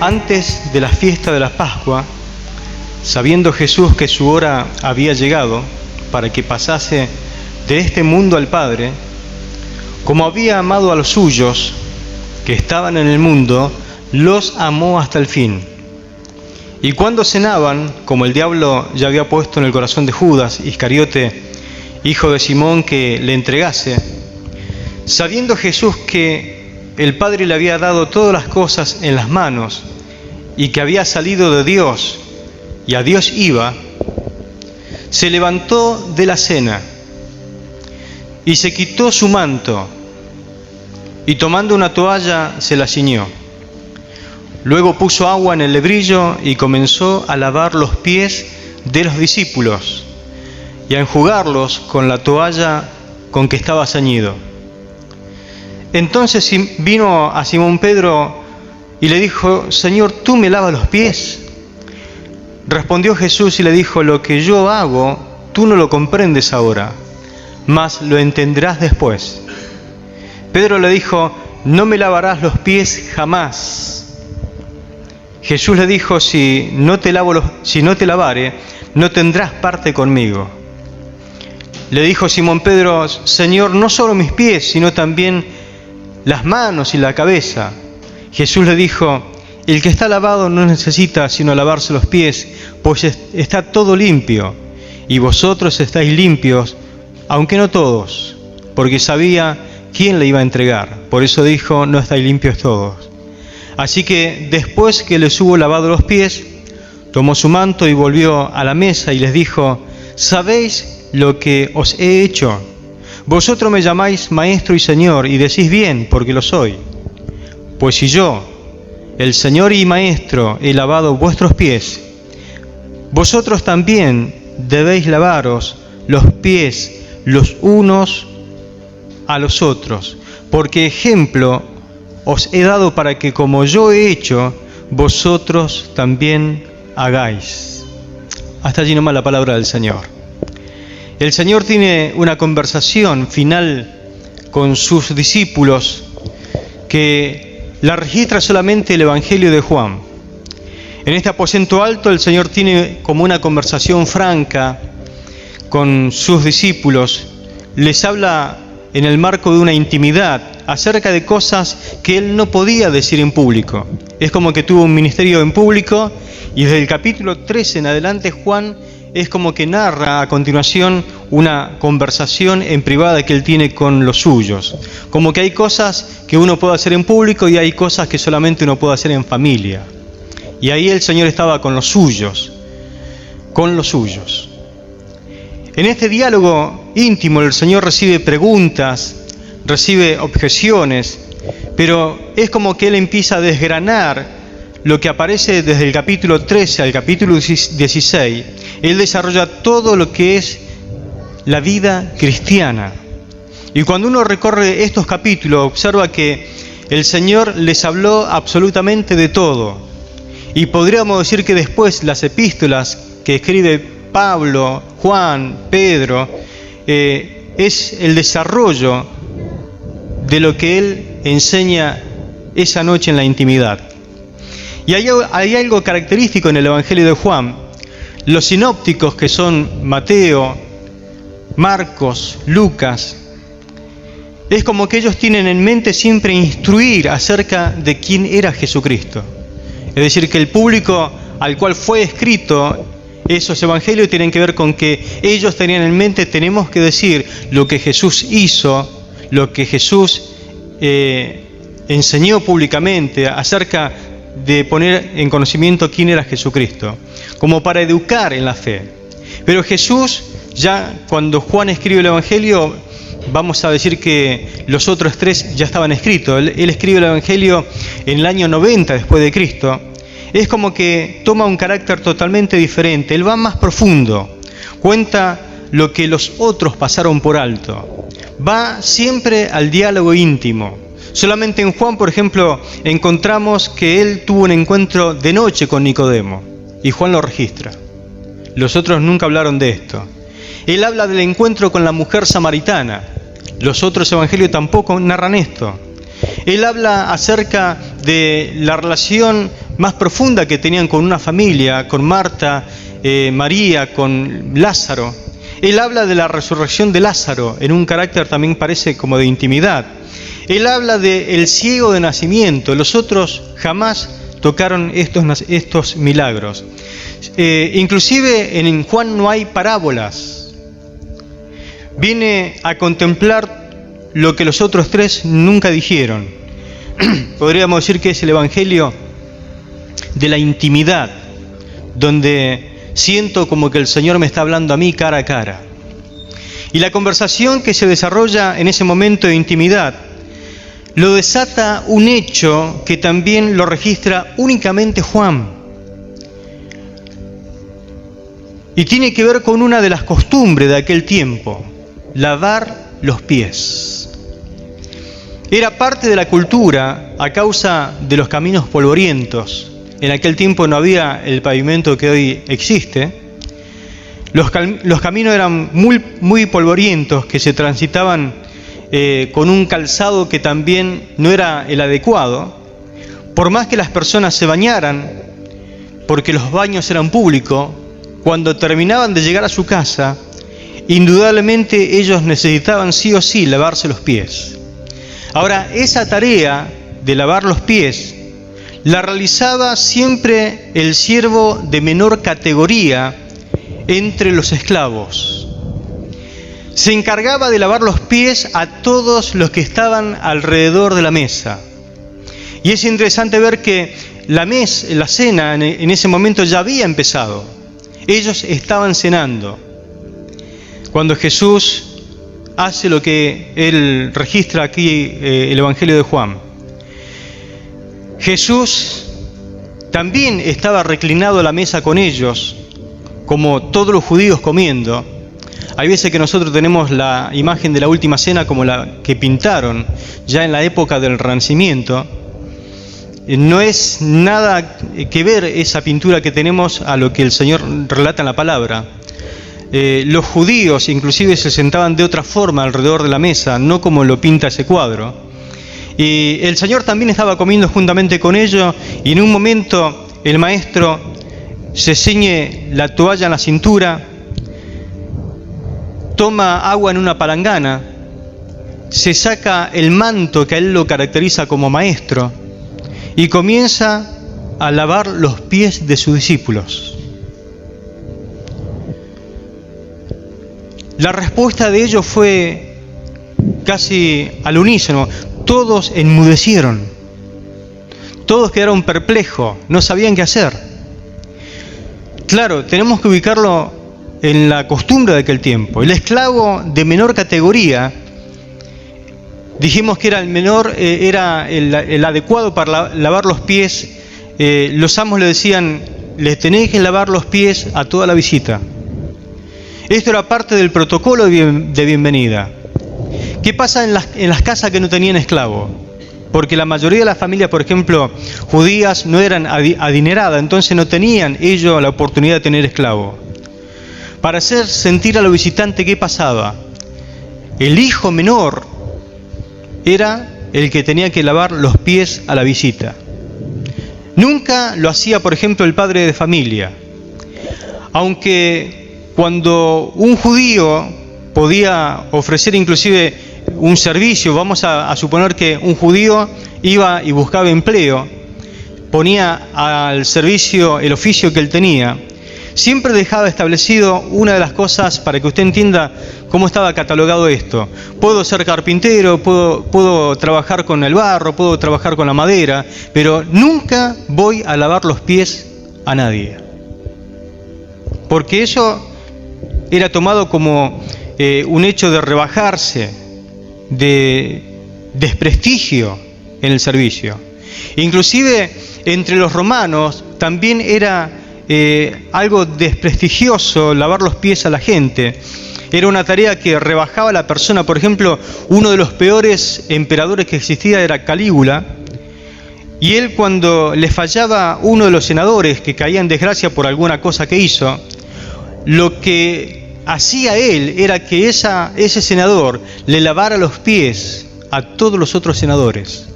Antes de la fiesta de la Pascua, sabiendo Jesús que su hora había llegado para que pasase de este mundo al Padre, como había amado a los suyos que estaban en el mundo, los amó hasta el fin. Y cuando cenaban, como el diablo ya había puesto en el corazón de Judas Iscariote, hijo de Simón, que le entregase, sabiendo Jesús que el Padre le había dado todas las cosas en las manos y que había salido de Dios y a Dios iba, se levantó de la cena y se quitó su manto y tomando una toalla se la ciñó. Luego puso agua en el lebrillo y comenzó a lavar los pies de los discípulos y a enjugarlos con la toalla con que estaba ceñido. Entonces vino a Simón Pedro y le dijo: Señor, ¿tú me lavas los pies? Respondió Jesús y le dijo: lo que yo hago, tú no lo comprendes ahora, mas lo entenderás después. Pedro le dijo: no me lavarás los pies jamás. Jesús le dijo: si no te lavare, no tendrás parte conmigo. Le dijo Simón Pedro: Señor, no solo mis pies, sino también las manos y la cabeza. Jesús le dijo: el que está lavado no necesita sino lavarse los pies, pues está todo limpio, y vosotros estáis limpios, aunque no todos, porque sabía quién le iba a entregar. Por eso dijo: no estáis limpios todos. Así que después que les hubo lavado los pies, tomó su manto y volvió a la mesa y les dijo: ¿sabéis lo que os he hecho? Vosotros me llamáis Maestro y Señor, y decís bien, porque lo soy. Pues si yo, el Señor y Maestro, he lavado vuestros pies, vosotros también debéis lavaros los pies los unos a los otros, porque ejemplo os he dado para que como yo he hecho, vosotros también hagáis. Hasta allí nomás la palabra del Señor. El Señor tiene una conversación final con sus discípulos que la registra solamente el Evangelio de Juan. En este aposento alto el Señor tiene como una conversación franca con sus discípulos. Les habla en el marco de una intimidad acerca de cosas que Él no podía decir en público. Es como que tuvo un ministerio en público y desde el capítulo 13 en adelante Juan es como que narra a continuación una conversación en privada que Él tiene con los suyos. Como que hay cosas que uno puede hacer en público y hay cosas que solamente uno puede hacer en familia. Y ahí el Señor estaba con los suyos, con los suyos. En este diálogo íntimo el Señor recibe preguntas, recibe objeciones, pero es como que Él empieza a desgranar lo que aparece desde el capítulo 13 al capítulo 16. Él desarrolla todo lo que es la vida cristiana. Y cuando uno recorre estos capítulos, observa que el Señor les habló absolutamente de todo. Y podríamos decir que después las epístolas que escribe Pablo, Juan, Pedro, es el desarrollo de lo que Él enseña esa noche en la intimidad. Y hay algo característico en el Evangelio de Juan. Los sinópticos, que son Mateo, Marcos, Lucas, es como que ellos tienen en mente siempre instruir acerca de quién era Jesucristo. Es decir, que el público al cual fue escrito esos evangelios tienen que ver con que ellos tenían en mente: tenemos que decir lo que Jesús hizo, lo que Jesús enseñó públicamente acerca de poner en conocimiento quién era Jesucristo, como para educar en la fe. Pero Jesús, ya cuando Juan escribe el Evangelio, vamos a decir que los otros tres ya estaban escritos. Él escribe el Evangelio en el año 90 después de Cristo. Es como que toma un carácter totalmente diferente. Él va más profundo, cuenta lo que los otros pasaron por alto, va siempre al diálogo íntimo. Solamente en Juan, por ejemplo, encontramos que él tuvo un encuentro de noche con Nicodemo, y Juan lo registra. Los otros nunca hablaron de esto. Él habla del encuentro con la mujer samaritana. Los otros evangelios tampoco narran esto. Él habla acerca de la relación más profunda que tenían con una familia, con Marta, María, con Lázaro. Él habla de la resurrección de Lázaro en un carácter también parece como de intimidad. Él habla del ciego de nacimiento. Los otros jamás tocaron estos milagros. Inclusive en Juan no hay parábolas. Viene a contemplar lo que los otros tres nunca dijeron. Podríamos decir que es el evangelio de la intimidad, donde siento como que el Señor me está hablando a mí cara a cara. Y la conversación que se desarrolla en ese momento de intimidad lo desata un hecho que también lo registra únicamente Juan. Y tiene que ver con una de las costumbres de aquel tiempo: lavar los pies. Era parte de la cultura a causa de los caminos polvorientos. En aquel tiempo no había el pavimento que hoy existe. Los caminos eran muy polvorientos, que se transitaban con un calzado que también no era el adecuado. Por más que las personas se bañaran, porque los baños eran públicos, cuando terminaban de llegar a su casa, indudablemente ellos necesitaban sí o sí lavarse los pies. Ahora, esa tarea de lavar los pies la realizaba siempre el siervo de menor categoría entre los esclavos. Se encargaba de lavar los pies a todos los que estaban alrededor de la mesa. Y es interesante ver que la cena en ese momento ya había empezado. Ellos estaban cenando cuando Jesús hace lo que él registra aquí el Evangelio de Juan. Jesús también estaba reclinado a la mesa con ellos, como todos los judíos comiendo. Hay veces que nosotros tenemos la imagen de la última cena como la que pintaron ya en la época del Renacimiento. No es nada que ver esa pintura que tenemos a lo que el Señor relata en la palabra. Los judíos inclusive se sentaban de otra forma alrededor de la mesa, no como lo pinta ese cuadro. Y el Señor también estaba comiendo juntamente con ellos, y en un momento el maestro se ciñe la toalla en la cintura, toma agua en una palangana, se saca el manto que a él lo caracteriza como maestro y comienza a lavar los pies de sus discípulos. La respuesta de ellos fue casi al unísono. Todos enmudecieron. Todos quedaron perplejos, no sabían qué hacer. Claro, tenemos que ubicarlo en la costumbre de aquel tiempo. El esclavo de menor categoría, dijimos que era el menor, era el adecuado para lavar los pies. Los amos le decían: les tenéis que lavar los pies a toda la visita. Esto era parte del protocolo de bienvenida. ¿Qué pasa en las casas que no tenían esclavo? Porque la mayoría de las familias, por ejemplo, judías, no eran adineradas, entonces no tenían ellos la oportunidad de tener esclavo. Para hacer sentir a los visitantes, ¿qué pasaba? El hijo menor era el que tenía que lavar los pies a la visita. Nunca lo hacía, por ejemplo, el padre de familia. Aunque cuando un judío podía ofrecer inclusive un servicio, vamos a suponer que un judío iba y buscaba empleo, ponía al servicio el oficio que él tenía, siempre dejaba establecido una de las cosas para que usted entienda cómo estaba catalogado esto. Puedo ser carpintero, puedo trabajar con el barro, puedo trabajar con la madera, pero nunca voy a lavar los pies a nadie. Porque eso era tomado como un hecho de rebajarse, de desprestigio en el servicio. Inclusive entre los romanos también era algo desprestigioso lavar los pies a la gente. Era una tarea que rebajaba a la persona. Por ejemplo, uno de los peores emperadores que existía era Calígula, y él, cuando le fallaba uno de los senadores que caía en desgracia por alguna cosa que hizo, lo que hacía él era que ese senador le lavara los pies a todos los otros senadores,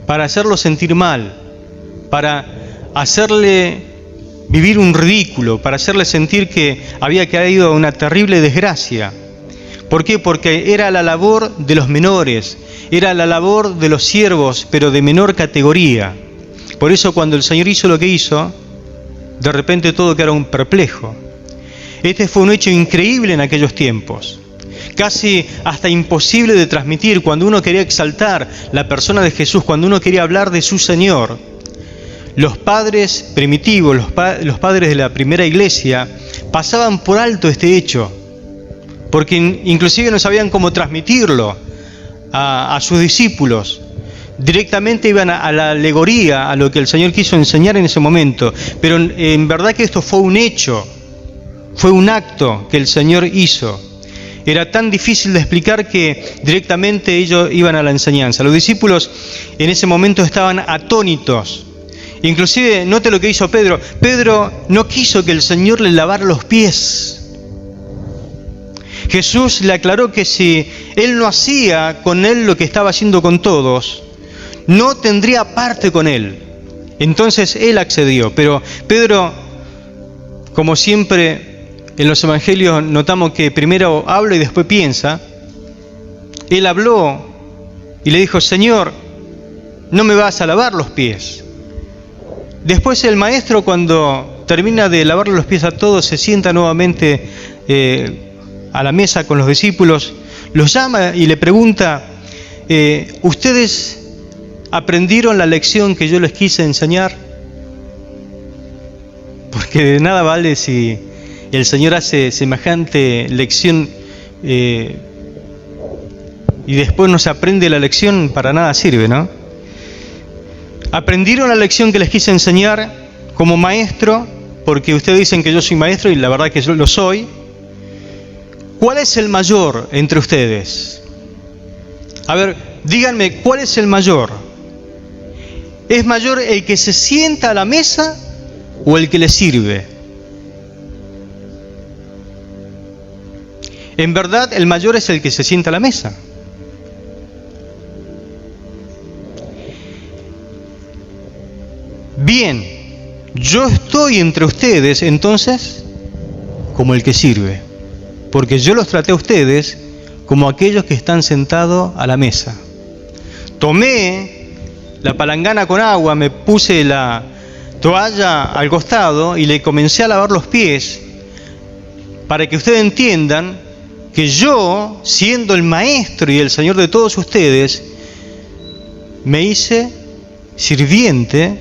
para hacerlo sentir mal, para hacerle vivir un ridículo, para hacerle sentir que había caído a una terrible desgracia. ¿Por qué? Porque era la labor de los menores, era la labor de los siervos, pero de menor categoría. Por eso cuando el Señor hizo lo que hizo, de repente todo quedó perplejo. Este fue un hecho increíble en aquellos tiempos, casi hasta imposible de transmitir. Cuando uno quería exaltar la persona de Jesús, cuando uno quería hablar de su Señor, los padres primitivos, los padres de la primera iglesia, pasaban por alto este hecho, porque inclusive no sabían cómo transmitirlo a sus discípulos. Directamente iban a la alegoría, a lo que el Señor quiso enseñar en ese momento. Pero en verdad que esto fue un hecho, fue un acto que el Señor hizo. Era tan difícil de explicar que directamente ellos iban a la enseñanza. Los discípulos en ese momento estaban atónitos. Inclusive, note lo que hizo Pedro. Pedro no quiso que el Señor le lavara los pies. Jesús le aclaró que si él no hacía con él lo que estaba haciendo con todos, no tendría parte con él. Entonces él accedió. Pero Pedro, como siempre en los evangelios notamos que primero habla y después piensa, él habló y le dijo: Señor, no me vas a lavar los pies. Después el maestro, cuando termina de lavarle los pies a todos, se sienta nuevamente a la mesa con los discípulos, los llama y le pregunta: ¿ustedes aprendieron la lección que yo les quise enseñar? Porque de nada vale si el Señor hace semejante lección y después no se aprende la lección, para nada sirve, ¿no? ¿Aprendieron la lección que les quise enseñar como maestro? Porque ustedes dicen que yo soy maestro y la verdad que yo lo soy. ¿Cuál es el mayor entre ustedes? A ver, díganme, ¿cuál es el mayor? ¿Es mayor el que se sienta a la mesa o el que le sirve? En verdad, el mayor es el que se sienta a la mesa. Bien, yo estoy entre ustedes, entonces, como el que sirve, porque yo los traté a ustedes como aquellos que están sentados a la mesa. Tomé la palangana con agua, me puse la toalla al costado y le comencé a lavar los pies para que ustedes entiendan que yo, siendo el maestro y el Señor de todos ustedes, me hice sirviente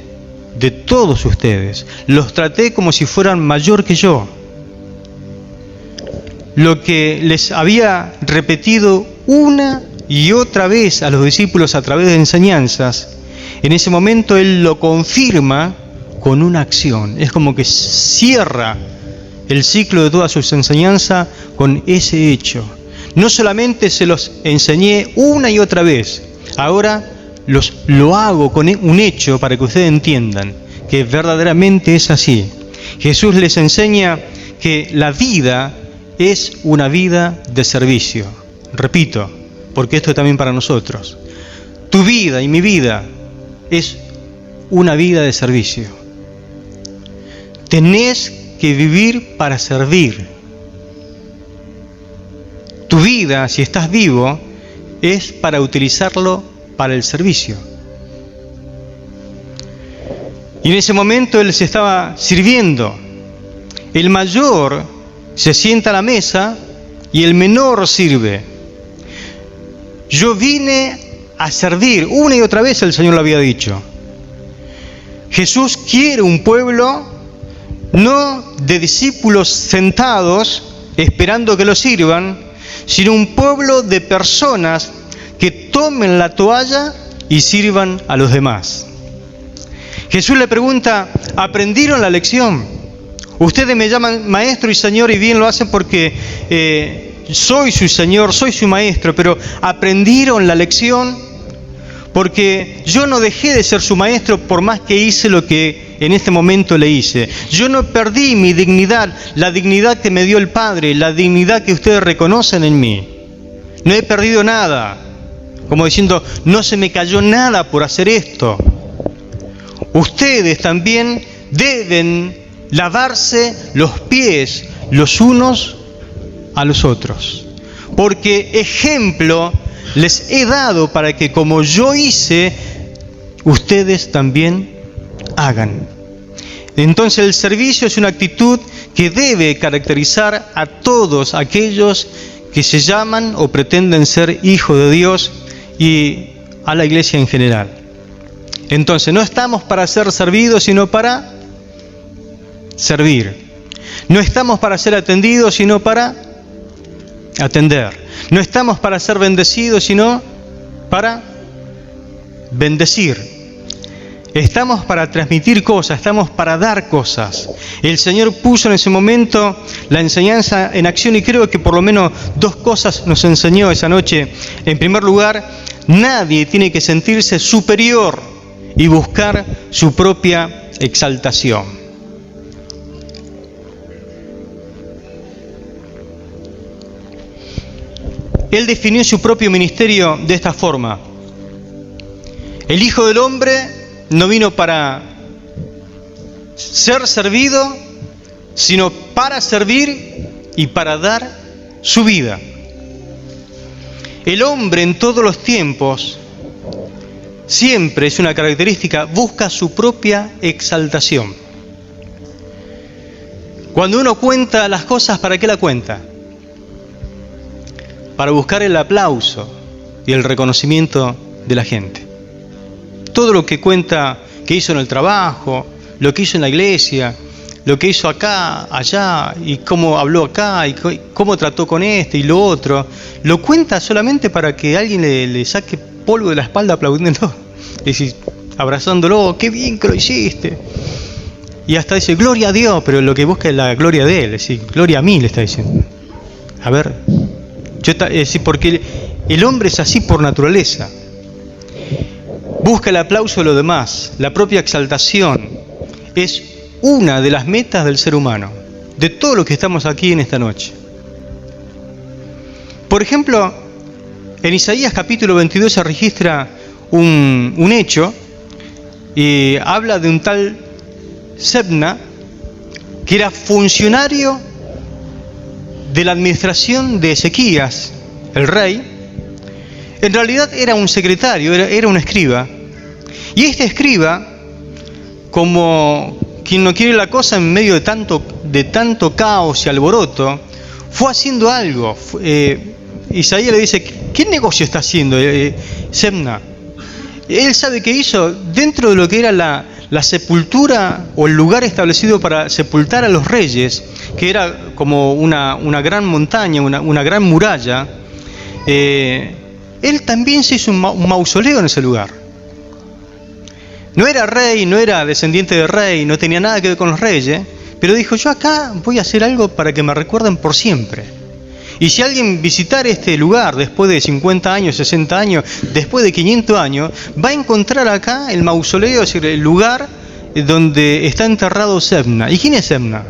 de todos ustedes. Los traté como si fueran mayor que yo. Lo que les había repetido una y otra vez a los discípulos a través de enseñanzas, en ese momento Él lo confirma con una acción. Es como que cierra el ciclo de todas sus enseñanzas con ese hecho. No solamente se los enseñé una y otra vez, ahora lo hago con un hecho para que ustedes entiendan que verdaderamente es así. Jesús les enseña que la vida es una vida de servicio. Repito, porque esto es también para nosotros. Tu vida y mi vida es una vida de servicio. Tenés que vivir para servir. Tu vida, si estás vivo, es para utilizarlo para el servicio. Y en ese momento él se estaba sirviendo. El mayor se sienta a la mesa y el menor sirve. Yo vine a servir. Una y otra vez el Señor lo había dicho. Jesús quiere un pueblo no de discípulos sentados esperando que lo sirvan, sino un pueblo de personas que tomen la toalla y sirvan a los demás. Jesús le pregunta: ¿aprendieron la lección? Ustedes me llaman maestro y señor y bien lo hacen porque soy su señor, soy su maestro, pero ¿aprendieron la lección? Porque yo no dejé de ser su maestro por más que hice lo que en este momento le hice. Yo no perdí mi dignidad, la dignidad que me dio el Padre, la dignidad que ustedes reconocen en mí. No he perdido nada. como diciendo, no se me cayó nada por hacer esto. Ustedes también deben lavarse los pies los unos a los otros, porque ejemplo les he dado para que como yo hice, ustedes también hagan. Entonces el servicio es una actitud que debe caracterizar a todos aquellos que se llaman o pretenden ser hijos de Dios y a la iglesia en general. Entonces no estamos para ser servidos, sino para servir. No estamos para ser atendidos, sino para atender. No estamos para ser bendecidos, sino para bendecir. Estamos para transmitir cosas, estamos para dar cosas. El Señor puso en ese momento la enseñanza en acción y creo que por lo menos dos cosas nos enseñó esa noche. En primer lugar, nadie tiene que sentirse superior y buscar su propia exaltación. Él definió su propio ministerio de esta forma: el Hijo del Hombre no vino para ser servido, sino para servir y para dar su vida. El hombre en todos los tiempos, siempre es una característica, busca su propia exaltación. Cuando uno cuenta las cosas, ¿para qué la cuenta? Para buscar el aplauso y el reconocimiento de la gente. Todo lo que cuenta que hizo en el trabajo, lo que hizo en la iglesia, lo que hizo acá, allá, y cómo habló acá, y cómo trató con este y lo otro, lo cuenta solamente para que alguien le saque polvo de la espalda aplaudiendo, y abrazándolo, qué bien que lo hiciste. Y hasta dice, gloria a Dios, pero lo que busca es la gloria de él, es decir, gloria a mí le está diciendo. A ver, porque el hombre es así por naturaleza. Busca el aplauso de los demás, la propia exaltación. Es una de las metas del ser humano, de todo lo que estamos aquí en esta noche. Por ejemplo, en Isaías capítulo 22 se registra un hecho y habla de un tal Sebna que era funcionario de la administración de Ezequías, el rey. En realidad era un secretario, era un escriba. Y este escriba, como quien no quiere la cosa en medio de tanto caos y alboroto, fue haciendo algo. Isaías le dice, ¿qué negocio está haciendo Sebna? Él sabe qué hizo. Dentro de lo que era la sepultura o el lugar establecido para sepultar a los reyes, que era como una gran montaña, una gran muralla, él también se hizo un mausoleo en ese lugar. No era rey, no era descendiente de rey, no tenía nada que ver con los reyes, pero dijo, yo acá voy a hacer algo para que me recuerden por siempre. Y si alguien visitar este lugar después de 50 años, 60 años, después de 500 años, va a encontrar acá el mausoleo, es decir, el lugar donde está enterrado Sebna. ¿Y quién es Sebna?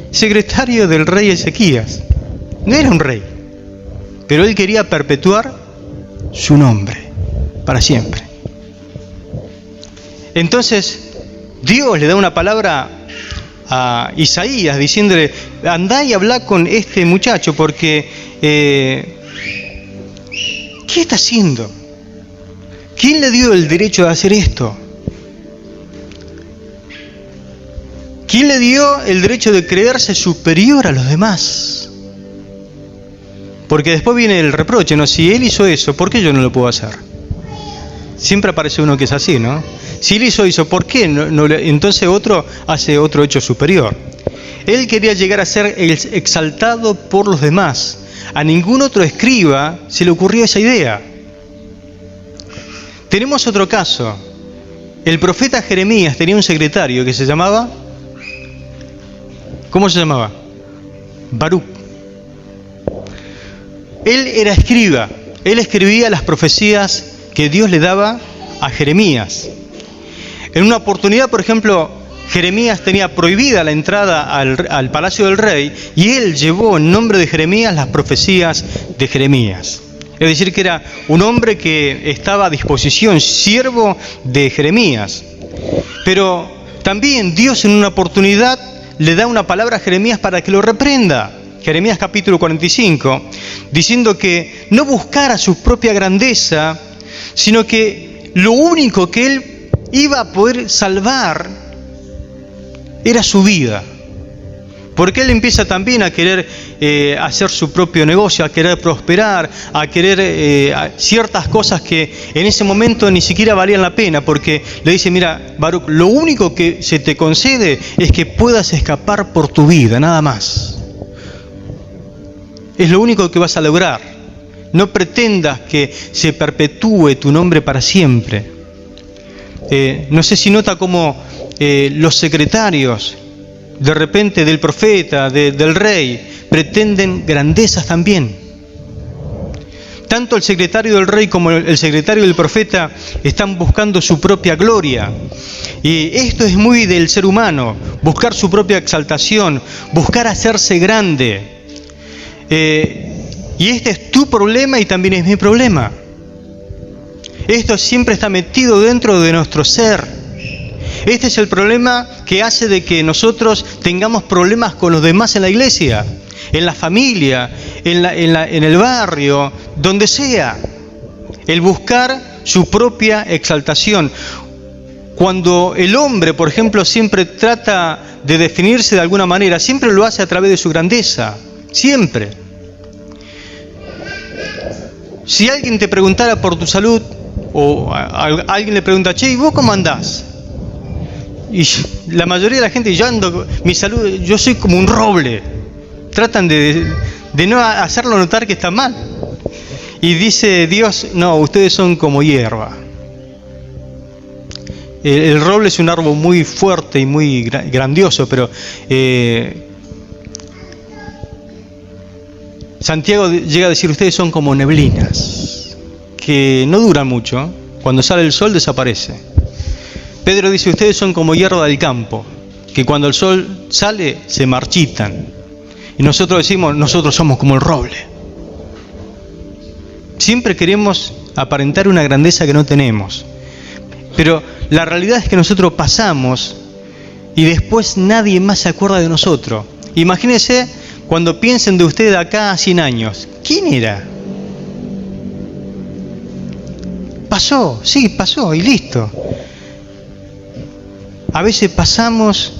Secretario del rey Ezequías. No era un rey, pero él quería perpetuar su nombre para siempre. Entonces, Dios le da una palabra a Isaías diciéndole, andá y habla con este muchacho porque ¿qué está haciendo? ¿Quién le dio el derecho de hacer esto? ¿Quién le dio el derecho de creerse superior a los demás? Porque después viene el reproche, ¿no? Si él hizo eso, ¿por qué yo no lo puedo hacer? Siempre aparece uno que es así, ¿no? Si él hizo eso, ¿por qué entonces otro hace otro hecho superior? Él quería llegar a ser exaltado por los demás. A ningún otro escriba se le ocurrió esa idea. Tenemos otro caso. El profeta Jeremías tenía un secretario que se llamaba... ¿Cómo se llamaba? Baruc. Él era escriba. Él escribía las profecías que Dios le daba a Jeremías. En una oportunidad, por ejemplo, Jeremías tenía prohibida la entrada al palacio del rey y él llevó en nombre de Jeremías las profecías de Jeremías. Es decir, que era un hombre que estaba a disposición, siervo de Jeremías. Pero también Dios en una oportunidad le da una palabra a Jeremías para que lo reprenda. Jeremías capítulo 45, diciendo que no buscara su propia grandeza, sino que lo único que él iba a poder salvar era su vida. Porque él empieza también a querer hacer su propio negocio, a querer prosperar, a querer ciertas cosas que en ese momento ni siquiera valían la pena, porque le dice, mira, Baruch, lo único que se te concede es que puedas escapar por tu vida, nada más. Es lo único que vas a lograr. No pretendas que se perpetúe tu nombre para siempre. No sé si nota cómo los secretarios de repente del profeta, del rey, pretenden grandezas también. Tanto el secretario del rey como el secretario del profeta están buscando su propia gloria. Y esto es muy del ser humano, buscar su propia exaltación, buscar hacerse grande. Y este es tu problema y también es mi problema. Esto siempre está metido dentro de nuestro ser. Este es el problema que hace de que nosotros tengamos problemas con los demás en la iglesia, en la familia, en el barrio, donde sea. El buscar su propia exaltación. Cuando el hombre, por ejemplo, siempre trata de definirse de alguna manera, siempre lo hace a través de su grandeza. Siempre. Si alguien te preguntara por tu salud, o alguien le pregunta, che, ¿y vos cómo andás? Y la mayoría de la gente, yo ando, mi salud, yo soy como un roble. Tratan de no hacerlo notar que está mal. Y dice Dios, no, ustedes son como hierba. El roble es un árbol muy fuerte y muy grandioso, pero Santiago llega a decir, ustedes son como neblinas, que no duran mucho, cuando sale el sol desaparece. Pedro dice, ustedes son como hierba del campo, que cuando el sol sale se marchitan. Y nosotros decimos, nosotros somos como el roble. Siempre queremos aparentar una grandeza que no tenemos. Pero la realidad es que nosotros pasamos y después nadie más se acuerda de nosotros. Imagínense cuando piensen de usted de acá a 100 años. ¿Quién era? Pasó, sí, pasó y listo. A veces pasamos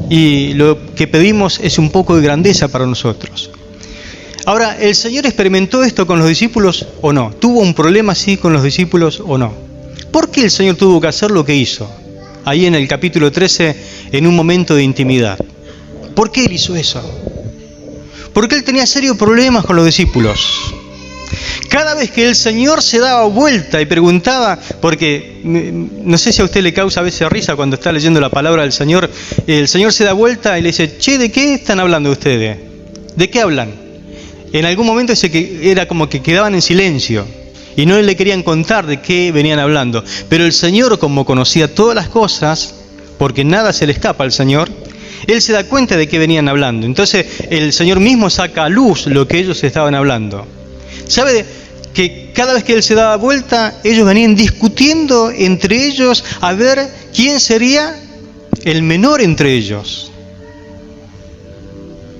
y lo que pedimos es un poco de grandeza para nosotros. Ahora, ¿el Señor experimentó esto con los discípulos o no? ¿Tuvo un problema así con los discípulos o no? ¿Por qué el Señor tuvo que hacer lo que hizo? Ahí en el capítulo 13, en un momento de intimidad. ¿Por qué Él hizo eso? Porque Él tenía serios problemas con los discípulos. Cada vez que el Señor se daba vuelta y preguntaba, porque no sé si a usted le causa a veces risa cuando está leyendo la palabra del Señor, el Señor se da vuelta y le dice, che, ¿de qué están hablando ustedes? ¿De qué hablan? En algún momento era como que quedaban en silencio y no le querían contar de qué venían hablando. Pero el Señor, como conocía todas las cosas, porque nada se le escapa al Señor, Él se da cuenta de qué venían hablando. Entonces el Señor mismo saca a luz lo que ellos estaban hablando. ¿Sabe que cada vez que Él se daba vuelta, ellos venían discutiendo entre ellos a ver quién sería el menor entre ellos?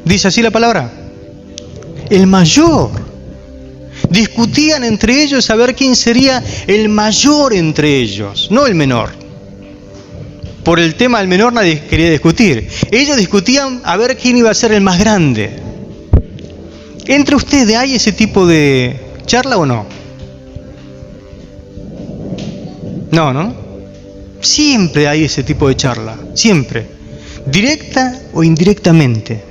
¿Dice así la palabra? El mayor. Discutían entre ellos a ver quién sería el mayor entre ellos, no el menor. Por el tema del menor nadie quería discutir. Ellos discutían a ver quién iba a ser el más grande. ¿Entre ustedes hay ese tipo de charla o no? No, ¿no? Siempre hay ese tipo de charla, siempre. Directa o indirectamente.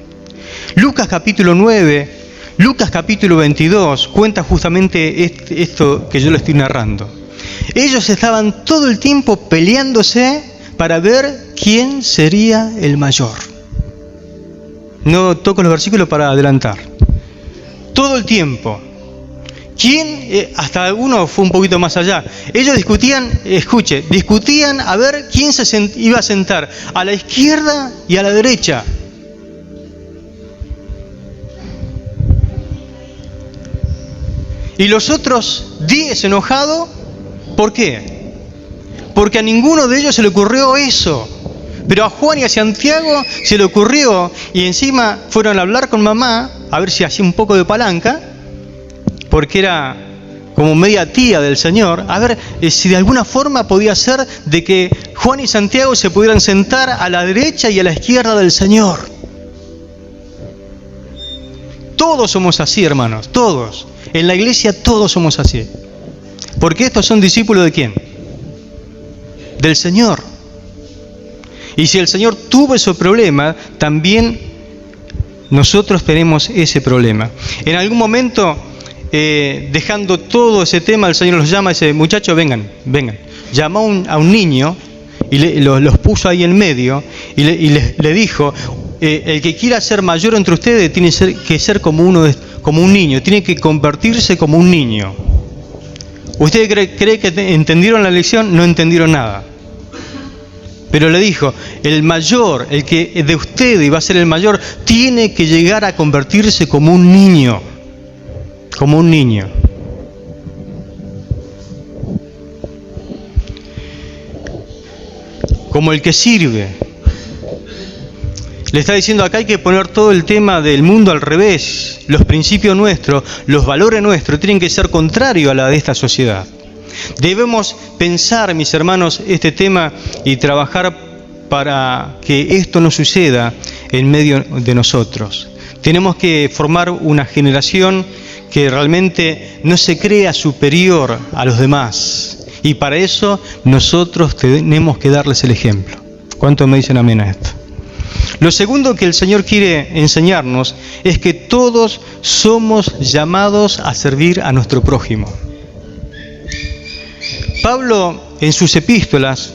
Lucas capítulo 9, Lucas capítulo 22 cuenta justamente esto que yo lo estoy narrando. Ellos estaban todo el tiempo peleándose para ver quién sería el mayor. No toco los versículos para adelantar. Todo el tiempo. ¿Quién? Hasta uno fue un poquito más allá. Ellos discutían, discutían a ver quién se iba a sentar a la izquierda y a la derecha. Y los otros 10 enojados, ¿por qué? Porque a ninguno de ellos se le ocurrió eso. Pero a Juan y a Santiago se le ocurrió, y encima fueron a hablar con mamá, a ver si hacía un poco de palanca, porque era como media tía del Señor, a ver si de alguna forma podía ser de que Juan y Santiago se pudieran sentar a la derecha y a la izquierda del Señor. Todos somos así, hermanos, todos. En la iglesia todos somos así. Porque estos son discípulos ¿de quién? Del Señor. Y si el Señor tuvo ese problema, también nosotros tenemos ese problema. En algún momento, dejando todo ese tema, el Señor los llama y dice, muchachos, vengan. Llamó a un niño y los puso ahí en medio y le dijo, el que quiera ser mayor entre ustedes tiene que ser como un niño, tiene que convertirse como un niño. ¿Ustedes creen que entendieron la lección? No entendieron nada. Pero le dijo, el mayor, el que de ustedes va a ser el mayor, tiene que llegar a convertirse como un niño. Como un niño. Como el que sirve. Le está diciendo acá hay que poner todo el tema del mundo al revés. Los principios nuestros, los valores nuestros tienen que ser contrarios a la de esta sociedad. Debemos pensar, mis hermanos, este tema y trabajar para que esto no suceda en medio de nosotros. Tenemos que formar una generación que realmente no se crea superior a los demás. Y para eso nosotros tenemos que darles el ejemplo. ¿Cuántos me dicen amén a esto? Lo segundo que el Señor quiere enseñarnos es que todos somos llamados a servir a nuestro prójimo. Pablo, en sus epístolas,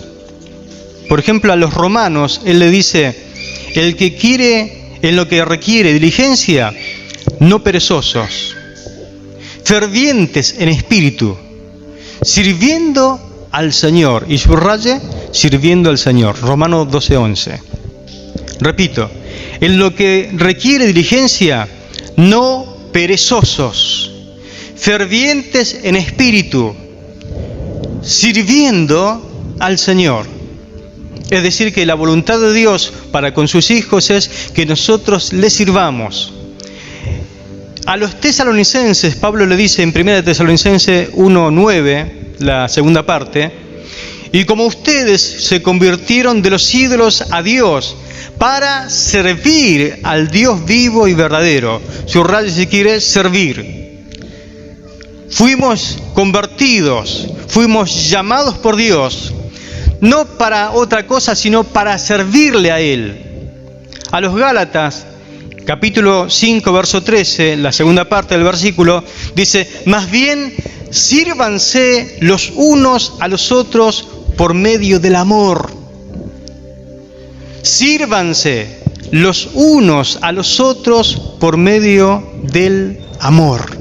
por ejemplo a los romanos, él le dice, el que quiere, en lo que requiere diligencia, no perezosos, fervientes en espíritu, sirviendo al Señor, y subraye, sirviendo al Señor, Romanos 12:11. Repito, en lo que requiere diligencia, no perezosos, fervientes en espíritu, sirviendo al Señor. Es decir, que la voluntad de Dios para con sus hijos es que nosotros les sirvamos. A los tesalonicenses, Pablo le dice en 1 Tesalonicenses 1:9, la segunda parte, y como ustedes se convirtieron de los ídolos a Dios para servir al Dios vivo y verdadero, subraye si quiere, servir. Fuimos convertidos, fuimos llamados por Dios, no para otra cosa, sino para servirle a Él. A los Gálatas, capítulo 5, verso 13, la segunda parte del versículo, dice, más bien, sírvanse los unos a los otros por medio del amor. Sírvanse los unos a los otros por medio del amor.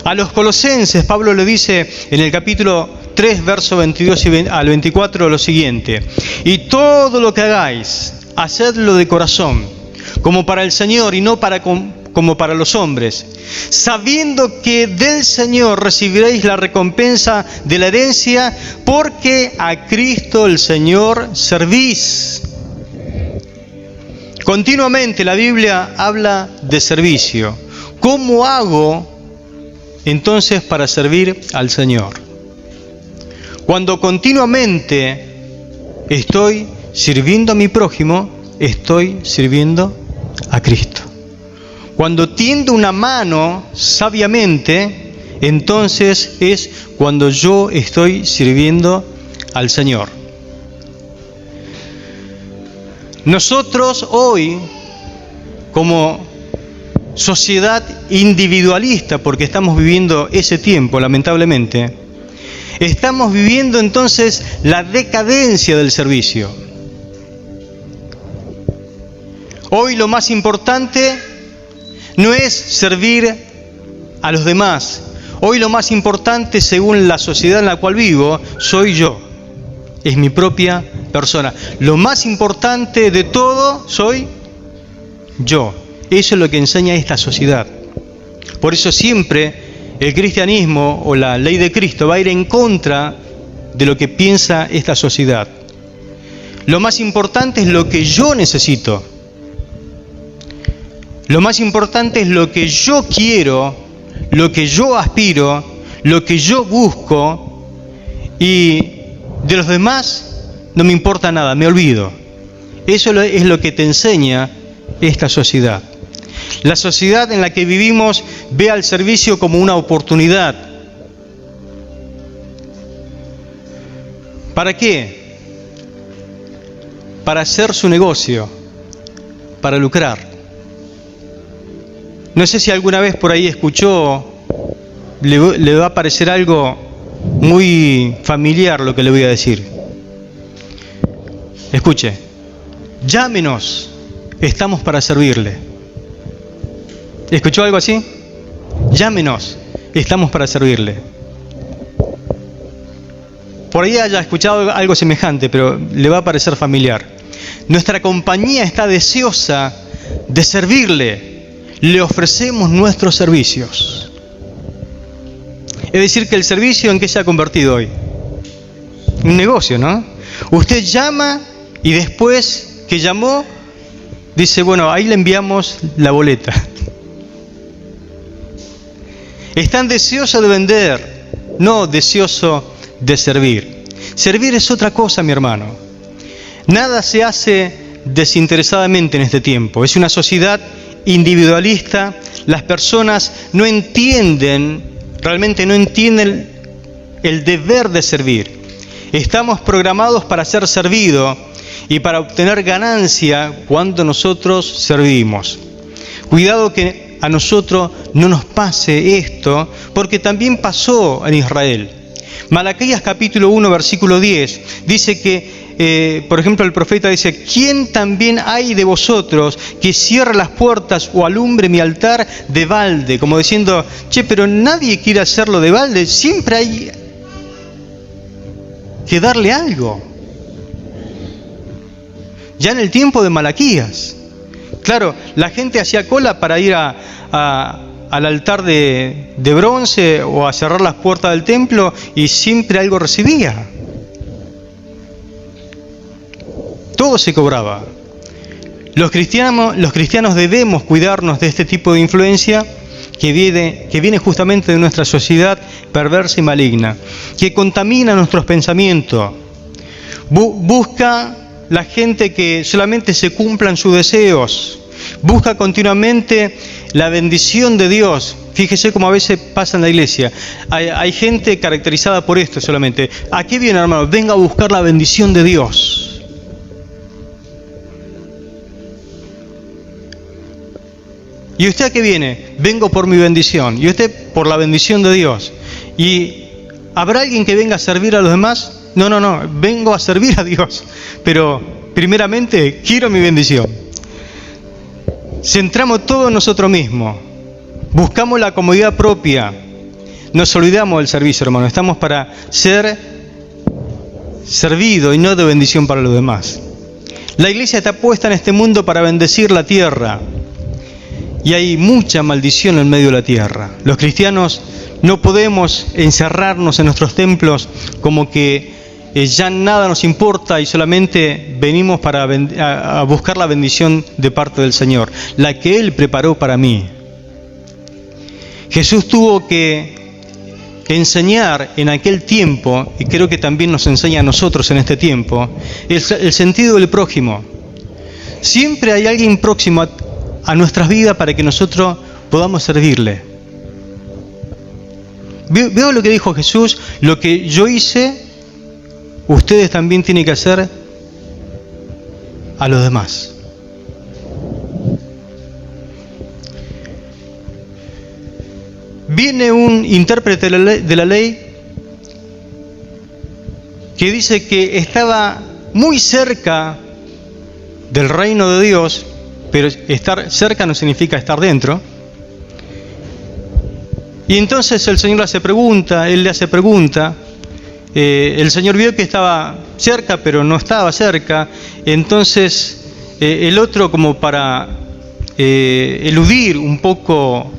A los colosenses, Pablo le dice en el capítulo 3, verso 22 al 24 lo siguiente, y todo lo que hagáis, hacedlo de corazón, como para el Señor y no como para los hombres, sabiendo que del Señor recibiréis la recompensa de la herencia, porque a Cristo el Señor servís. Continuamente la Biblia habla de servicio. ¿Cómo hago entonces para servir al Señor? Cuando continuamente estoy sirviendo a mi prójimo, estoy sirviendo a Cristo. Cuando tiendo una mano sabiamente, entonces es cuando yo estoy sirviendo al Señor. Nosotros hoy, como sociedad individualista, porque estamos viviendo ese tiempo, lamentablemente, estamos viviendo entonces la decadencia del servicio. Hoy lo más importante no es servir a los demás. Hoy lo más importante, según la sociedad en la cual vivo, soy yo. Es mi propia persona. Lo más importante de todo soy yo. Eso es lo que enseña esta sociedad. Por eso siempre el cristianismo o la ley de Cristo va a ir en contra de lo que piensa esta sociedad. Lo más importante es lo que yo necesito. Lo más importante es lo que yo quiero, lo que yo aspiro, lo que yo busco, y de los demás no me importa nada, me olvido. Eso es lo que te enseña esta sociedad. La sociedad en la que vivimos ve al servicio como una oportunidad. ¿Para qué? Para hacer su negocio, para lucrar. No sé si alguna vez por ahí escuchó, le va a parecer algo muy familiar lo que le voy a decir. Escuche, llámenos, estamos para servirle. ¿Escuchó algo así? Llámenos, estamos para servirle. Por ahí haya escuchado algo semejante, pero le va a parecer familiar. Nuestra compañía está deseosa de servirle. Le ofrecemos nuestros servicios. Es decir, que el servicio, ¿en qué se ha convertido hoy? Un negocio, ¿no? Usted llama y después que llamó, dice, bueno, ahí le enviamos la boleta. Están deseosos de vender, no deseoso de servir. Servir es otra cosa, mi hermano. Nada se hace desinteresadamente en este tiempo. Es una sociedad individualista. Las personas no entienden, realmente no entienden el deber de servir. Estamos programados para ser servidos y para obtener ganancia cuando nosotros servimos. Cuidado que a nosotros no nos pase esto, porque también pasó en Israel. Malaquías capítulo 1, versículo 10, dice que, por ejemplo, el profeta dice, ¿quién también hay de vosotros que cierre las puertas o alumbre mi altar de balde? Como diciendo, che, pero nadie quiere hacerlo de balde, siempre hay que darle algo. Ya en el tiempo de Malaquías, claro, la gente hacía cola para ir al altar de bronce o a cerrar las puertas del templo y siempre algo recibía. Todo se cobraba. Los cristianos debemos cuidarnos de este tipo de influencia que viene justamente de nuestra sociedad perversa y maligna, que contamina nuestros pensamientos. Busca la gente que solamente se cumplan sus deseos. Busca continuamente la bendición de Dios. Fíjese cómo a veces pasa en la iglesia. Hay gente caracterizada por esto solamente. ¿A qué viene, hermano? Venga a buscar la bendición de Dios. ¿Y usted a qué viene? Vengo por mi bendición. ¿Y usted por la bendición de Dios? ¿Y habrá alguien que venga a servir a los demás? No. Vengo a servir a Dios. Pero primeramente quiero mi bendición. Centramos todo en nosotros mismos. Buscamos la comodidad propia. Nos olvidamos del servicio, hermano. Estamos para ser servidos y no de bendición para los demás. La iglesia está puesta en este mundo para bendecir la tierra. Y hay mucha maldición en medio de la tierra. Los cristianos no podemos encerrarnos en nuestros templos como que ya nada nos importa y solamente venimos a buscar la bendición de parte del Señor, la que Él preparó para mí. Jesús tuvo que enseñar en aquel tiempo, y creo que también nos enseña a nosotros en este tiempo, el sentido del prójimo. Siempre hay alguien próximo a nuestras vidas para que nosotros podamos servirle. Veo lo que dijo Jesús, lo que yo hice, ustedes también tienen que hacer a los demás. Viene un intérprete de la ley que dice que estaba muy cerca del reino de Dios, pero estar cerca no significa estar dentro. Y entonces el Señor le hace pregunta, él le hace pregunta. El Señor vio que estaba cerca, pero no estaba cerca. Entonces el otro, como para eludir un poco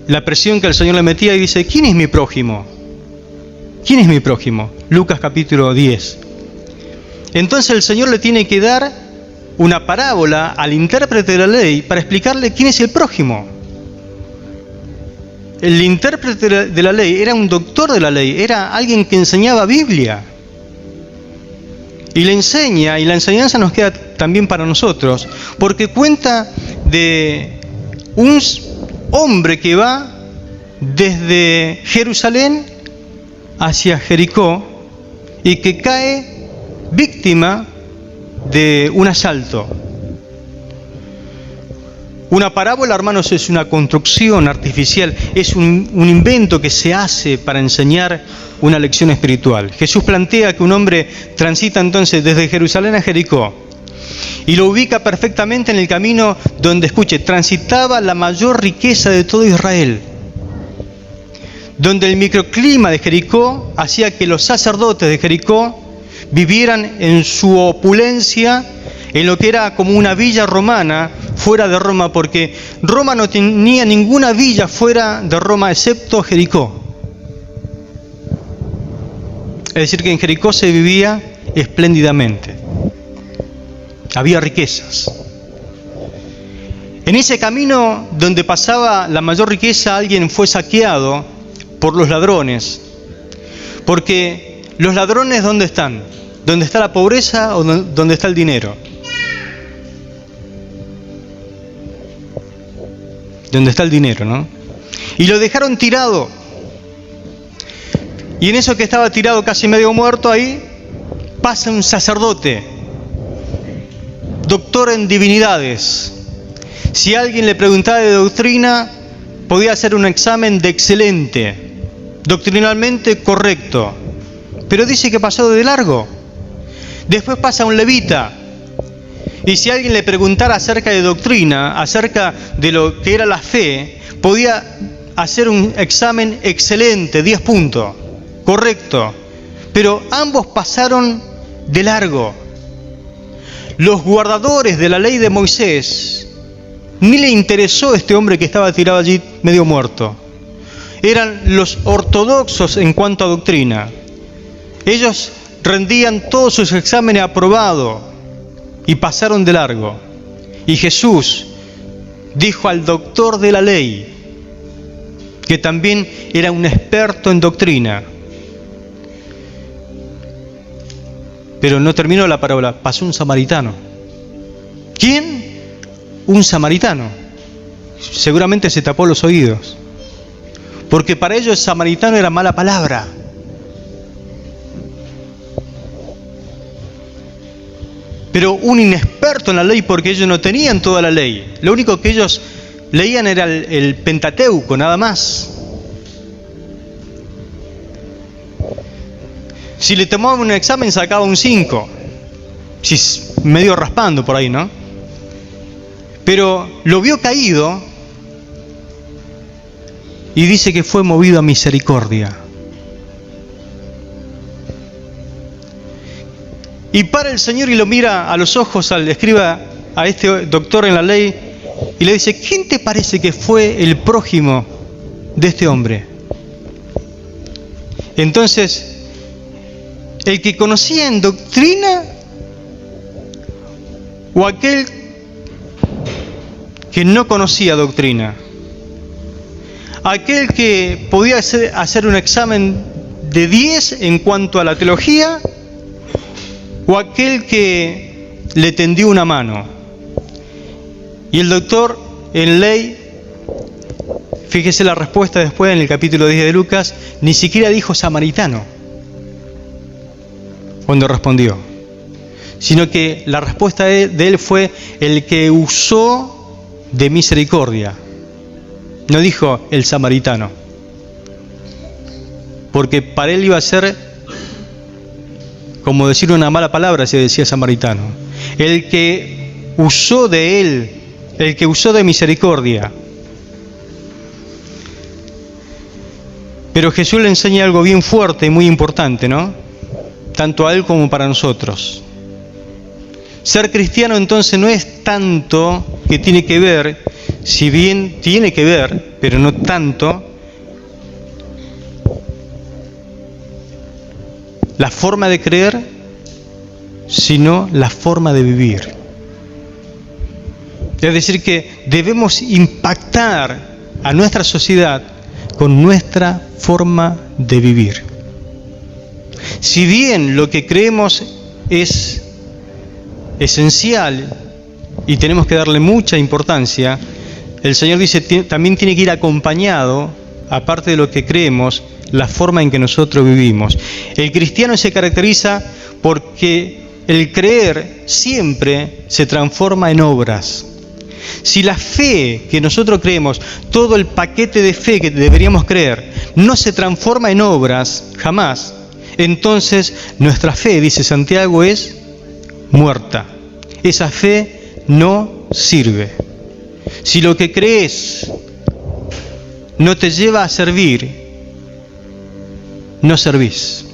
la presión que el Señor le metía y dice, ¿quién es mi prójimo? ¿Quién es mi prójimo? Lucas capítulo 10. Entonces el Señor le tiene que dar una parábola al intérprete de la ley para explicarle quién es el prójimo. El intérprete de la ley era un doctor de la ley, era alguien que enseñaba Biblia. Y le enseña, y la enseñanza nos queda también para nosotros, porque cuenta de un hombre que va desde Jerusalén hacia Jericó y que cae víctima de un asalto. Una parábola, hermanos, es una construcción artificial, es un invento que se hace para enseñar una lección espiritual. Jesús plantea que un hombre transita entonces desde Jerusalén a Jericó y lo ubica perfectamente en el camino donde, escuche, transitaba la mayor riqueza de todo Israel, donde el microclima de Jericó hacía que los sacerdotes de Jericó vivieran en su opulencia, en lo que era como una villa romana fuera de Roma, porque Roma no tenía ninguna villa fuera de Roma excepto Jericó. Es decir, que en Jericó se vivía espléndidamente. Había riquezas. En ese camino donde pasaba la mayor riqueza, alguien fue saqueado por los ladrones. Porque los ladrones, ¿dónde están? ¿Dónde está la pobreza o dónde está el dinero? Donde está el dinero, ¿no? Y lo dejaron tirado. Y en eso que estaba tirado casi medio muerto ahí, pasa un sacerdote, doctor en divinidades. Si alguien le preguntaba de doctrina, podía hacer un examen de excelente, doctrinalmente correcto. Pero dice que pasó de largo. Después pasa un levita. Y si alguien le preguntara acerca de doctrina, acerca de lo que era la fe, podía hacer un examen excelente, 10 puntos, correcto. Pero ambos pasaron de largo. Los guardadores de la ley de Moisés, ni le interesó este hombre que estaba tirado allí medio muerto. Eran los ortodoxos en cuanto a doctrina. Ellos rendían todos sus exámenes aprobados y pasaron de largo. Y Jesús dijo al doctor de la ley, que también era un experto en doctrina. Pero no terminó la parábola, pasó un samaritano. ¿Quién? Un samaritano. Seguramente se tapó los oídos, porque para ellos samaritano era mala palabra. Pero un inexperto en la ley, porque ellos no tenían toda la ley. Lo único que ellos leían era el Pentateuco, nada más. Si le tomaban un examen sacaba un 5. Medio raspando por ahí, ¿no? Pero lo vio caído y dice que fue movido a misericordia. Y para el Señor y lo mira a los ojos al escriba, a este doctor en la ley, y le dice, ¿quién te parece que fue el prójimo de este hombre? Entonces, el que conocía en doctrina o aquel que no conocía doctrina, aquel que podía hacer un examen de 10 en cuanto a la teología, o aquel que le tendió una mano. Y el doctor en ley, fíjese la respuesta después en el capítulo 10 de Lucas, ni siquiera dijo samaritano cuando respondió, sino que la respuesta de él fue el que usó de misericordia. No dijo el samaritano, porque para él iba a ser como decir una mala palabra si decía samaritano. El que usó de él, el que usó de misericordia. Pero Jesús le enseña algo bien fuerte y muy importante, ¿no? Tanto a él como para nosotros. Ser cristiano entonces no es tanto que tiene que ver, si bien tiene que ver, pero no tanto, la forma de creer, sino la forma de vivir. Es decir, que debemos impactar a nuestra sociedad con nuestra forma de vivir. Si bien lo que creemos es esencial y tenemos que darle mucha importancia, el Señor dice también tiene que ir acompañado, aparte de lo que creemos, la forma en que nosotros vivimos. El cristiano se caracteriza porque el creer siempre se transforma en obras. Si la fe que nosotros creemos, todo el paquete de fe que deberíamos creer, no se transforma en obras, jamás, entonces nuestra fe, dice Santiago, es muerta. Esa fe no sirve. Si lo que crees no te lleva a servir, no servís.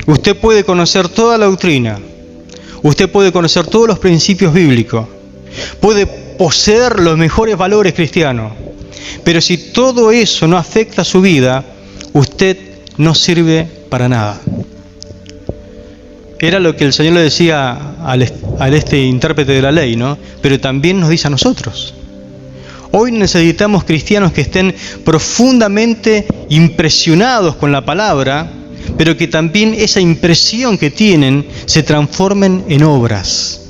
Usted puede conocer toda la doctrina, usted puede conocer todos los principios bíblicos, puede poseer los mejores valores cristianos, pero si todo eso no afecta a su vida, usted no sirve para nada. Era lo que el Señor le decía al intérprete de la ley, ¿no? Pero también nos dice a nosotros. Hoy necesitamos cristianos que estén profundamente impresionados con la palabra, pero que también esa impresión que tienen se transformen en obras.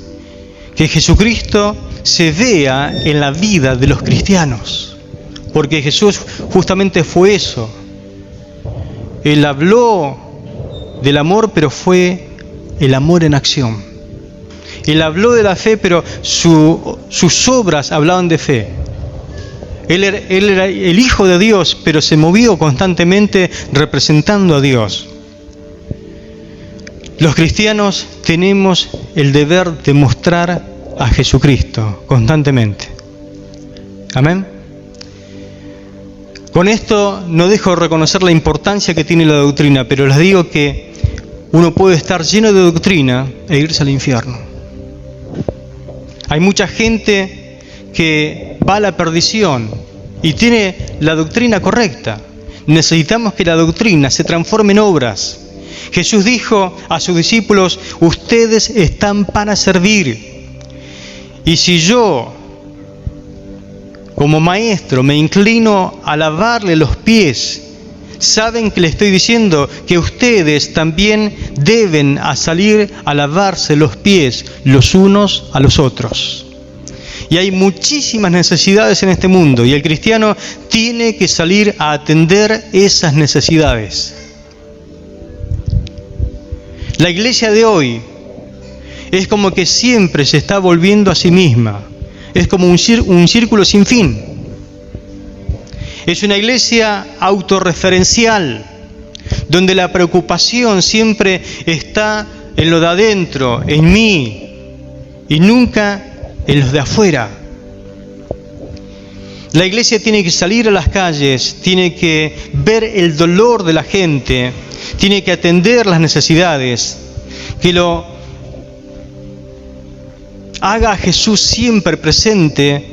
Que Jesucristo se vea en la vida de los cristianos, porque Jesús justamente fue eso. Él habló del amor, pero fue el amor en acción. Él habló de la fe, pero sus obras hablaban de fe. Él era el Hijo de Dios, pero se movió constantemente representando a Dios. Los cristianos tenemos el deber de mostrar a Jesucristo constantemente. Amén. Con esto no dejo de reconocer la importancia que tiene la doctrina, pero les digo que uno puede estar lleno de doctrina e irse al infierno. Hay mucha gente que va a la perdición y tiene la doctrina correcta. Necesitamos que la doctrina se transforme en obras. Jesús dijo a sus discípulos: ustedes están para servir. Y si yo, como maestro, me inclino a lavarle los pies, saben que le estoy diciendo que ustedes también deben salir a lavarse los pies los unos a los otros. Y hay muchísimas necesidades en este mundo y el cristiano tiene que salir a atender esas necesidades. La iglesia de hoy es como que siempre se está volviendo a sí misma. Es como un círculo sin fin. Es una iglesia autorreferencial, donde la preocupación siempre está en lo de adentro, en mí, y nunca en los de afuera. La iglesia tiene que salir a las calles, tiene que ver el dolor de la gente, tiene que atender las necesidades, que lo haga a Jesús siempre presente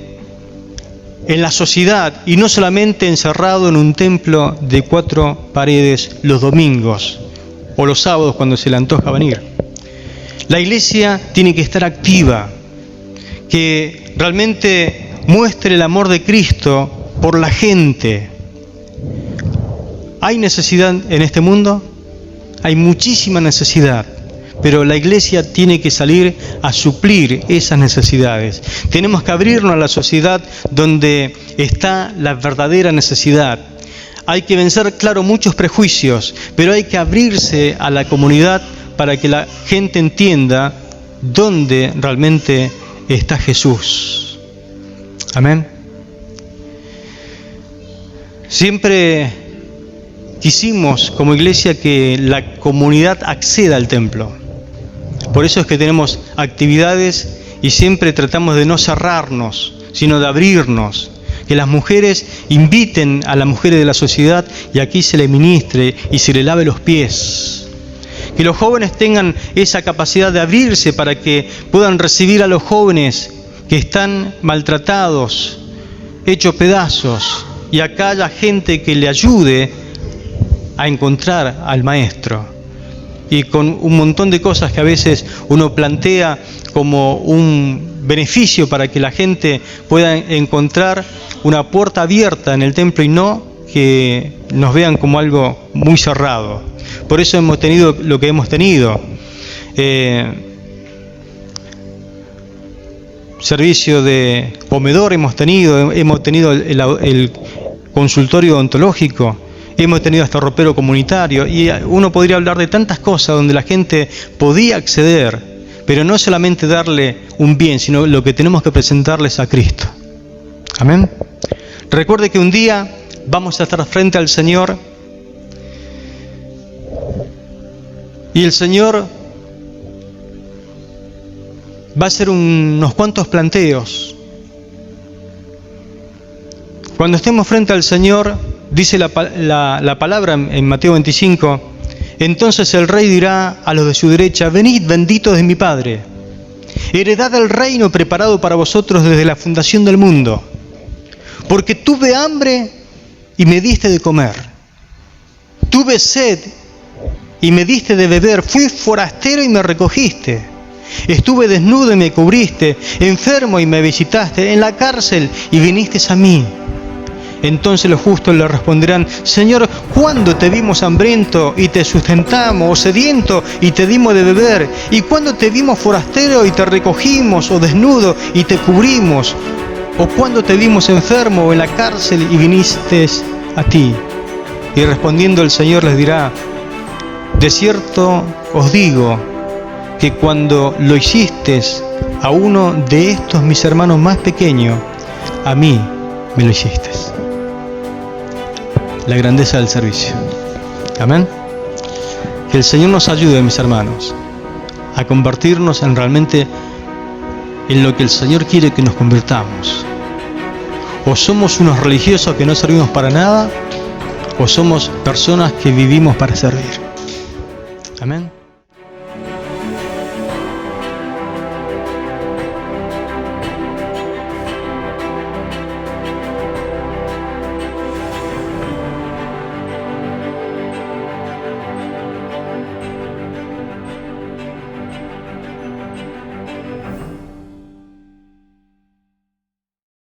en la sociedad y no solamente encerrado en un templo de 4 paredes los domingos o los sábados cuando se le antoja venir. La iglesia tiene que estar activa, que realmente muestre el amor de Cristo por la gente. ¿Hay necesidad en este mundo? Hay muchísima necesidad. Pero la iglesia tiene que salir a suplir esas necesidades. Tenemos que abrirnos a la sociedad donde está la verdadera necesidad. Hay que vencer, claro, muchos prejuicios, pero hay que abrirse a la comunidad para que la gente entienda dónde realmente está Jesús. Amén. Siempre quisimos como iglesia que la comunidad acceda al templo. Por eso es que tenemos actividades y siempre tratamos de no cerrarnos, sino de abrirnos. Que las mujeres inviten a las mujeres de la sociedad y aquí se le ministre y se le lave los pies. Que los jóvenes tengan esa capacidad de abrirse para que puedan recibir a los jóvenes que están maltratados, hechos pedazos, y acá haya gente que le ayude a encontrar al Maestro. Y con un montón de cosas que a veces uno plantea como un beneficio para que la gente pueda encontrar una puerta abierta en el templo y no que nos vean como algo muy cerrado. Por eso hemos tenido lo que hemos tenido. Servicio de comedor hemos tenido el consultorio odontológico, hemos tenido hasta ropero comunitario, y uno podría hablar de tantas cosas donde la gente podía acceder, pero no solamente darle un bien, sino lo que tenemos que presentarles a Cristo. Amén. Recuerde que un día vamos a estar frente al Señor y el Señor va a hacer unos cuantos planteos. Cuando estemos frente al Señor, dice la palabra en Mateo 25, entonces el Rey dirá a los de su derecha: venid, benditos de mi Padre, heredad el reino preparado para vosotros desde la fundación del mundo, porque tuve hambre y me diste de comer, tuve sed y me diste de beber, fui forastero y me recogiste, estuve desnudo y me cubriste, enfermo y me visitaste, en la cárcel y viniste a mí. Entonces los justos le responderán: Señor, ¿cuándo te vimos hambriento y te sustentamos, o sediento y te dimos de beber? ¿Y cuándo te vimos forastero y te recogimos, o desnudo y te cubrimos? ¿O cuándo te vimos enfermo o en la cárcel y viniste a ti? Y respondiendo el Señor les dirá: de cierto os digo que cuando lo hiciste a uno de estos mis hermanos más pequeños, a mí me lo hiciste. La grandeza del servicio. Amén. Que el Señor nos ayude, mis hermanos, a convertirnos realmente en lo que el Señor quiere que nos convirtamos. O somos unos religiosos que no servimos para nada, o somos personas que vivimos para servir. Amén.